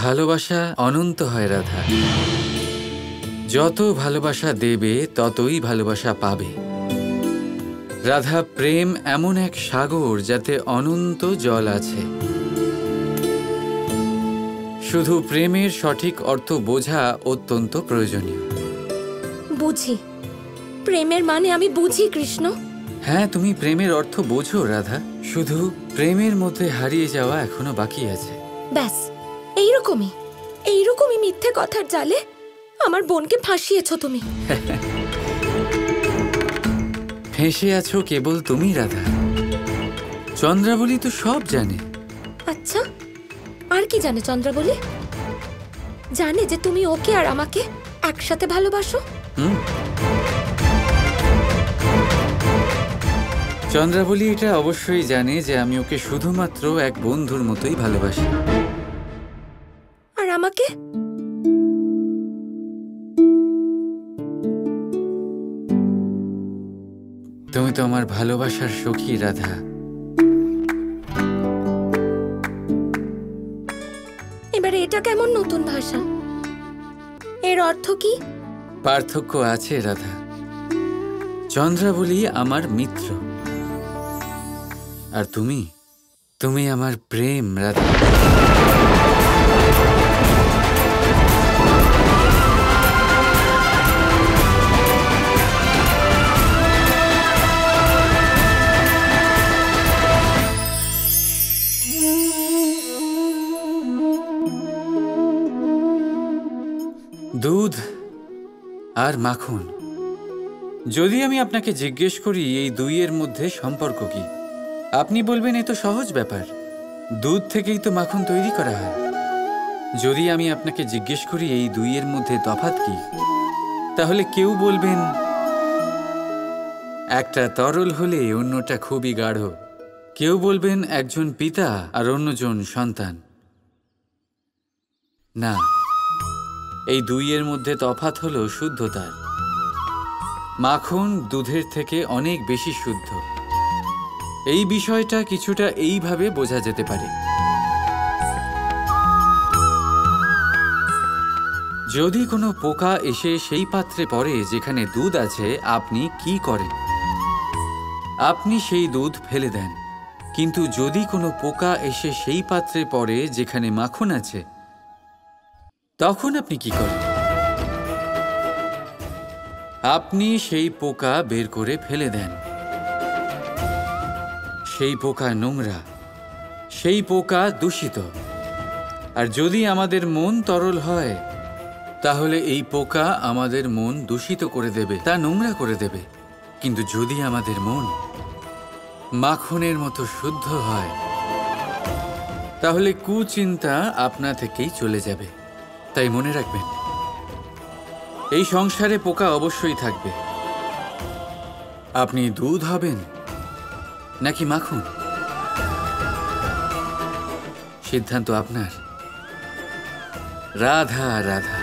ভালোবাসা অনন্ত হয় রাধা। যত ভালোবাসা দেবে ততই ভালোবাসা পাবে। রাধা, প্রেম এমন এক সাগর যাতে অনন্ত জল আছে। শুধু প্রেমের সঠিক অর্থ বোঝা অত্যন্ত প্রয়োজনীয়। বুঝি, প্রেমের মানে আমি বুঝি কৃষ্ণ। হ্যাঁ, তুমি প্রেমের অর্থ বোঝো রাধা, শুধু প্রেমের মধ্যে হারিয়ে যাওয়া এখনো বাকি আছে। ব্যাস এইরকমই মিথ্যে কথার জালে আমার বোনকে ফাঁসিয়েছো তুমি। ফেঁসে আছো কেবল তুমি রাধা। চন্দ্রাবলী তো সব জানে। আচ্ছা, আর কি জানে চন্দ্রাবলী? জানে যে তুমি ওকে আর আমাকে একসাথে ভালোবাসো। চন্দ্রাবলী এটা অবশ্যই জানে যে আমি ওকে শুধুমাত্র এক বন্ধুর মতোই ভালোবাসি। আর আমাকে? তুমি তো আমার ভালোবাসার সখী রাধা। এবারে এটা কেমন নতুন ভাষা? এর অর্থ কি? পার্থক্য আছে রাধা। চন্দ্রাবলী আমার মিত্র, আর তুমি আমার প্রেম রাধা। দুধ আর মাখন। যদি আমি আপনাকে জিজ্ঞেস করি এই দুইয়ের মধ্যে সম্পর্ক কি, আপনি বলবেন এ তো সহজ ব্যাপার, দুধ থেকেই তো মাখন তৈরি করা হয়। যদি আমি আপনাকে জিজ্ঞেস করি এই দুইয়ের মধ্যে তফাৎ কি, তাহলে কেউ বলবেন একটা তরল হলে অন্যটা খুবই গাঢ়। কেউ বলবেন একজন পিতা আর অন্যজন সন্তান। না, এই দুইয়ের মধ্যে তফাৎ হলো শুদ্ধতার। মাখন দুধের থেকে অনেক বেশি শুদ্ধ। এই বিষয়টা কিছুটা এইভাবে বোঝা যেতে পারে। যদি কোনো পোকা এসে সেই পাত্রে পড়ে যেখানে দুধ আছে, আপনি কি করেন? আপনি সেই দুধ ফেলে দেন। কিন্তু যদি কোনো পোকা এসে সেই পাত্রে পড়ে যেখানে মাখন আছে, তখন আপনি কি করেন? আপনি সেই পোকা বের করে ফেলে দেন। সেই পোকা নোংরা, সেই পোকা দূষিত। আর যদি আমাদের মন তরল হয়, তাহলে এই পোকা আমাদের মন দূষিত করে দেবে, তা নোংরা করে দেবে। কিন্তু যদি আমাদের মন মাখনের মতো শুদ্ধ হয়, তাহলে কুচিন্তা আপনা থেকেই চলে যাবে। তাই মনে রাখবেন, এই সংসারে পোকা অবশ্যই থাকবে। আপনি দুধ হবেন নাকি মাখন, সিদ্ধান্ত আপনার। রাধা রাধা।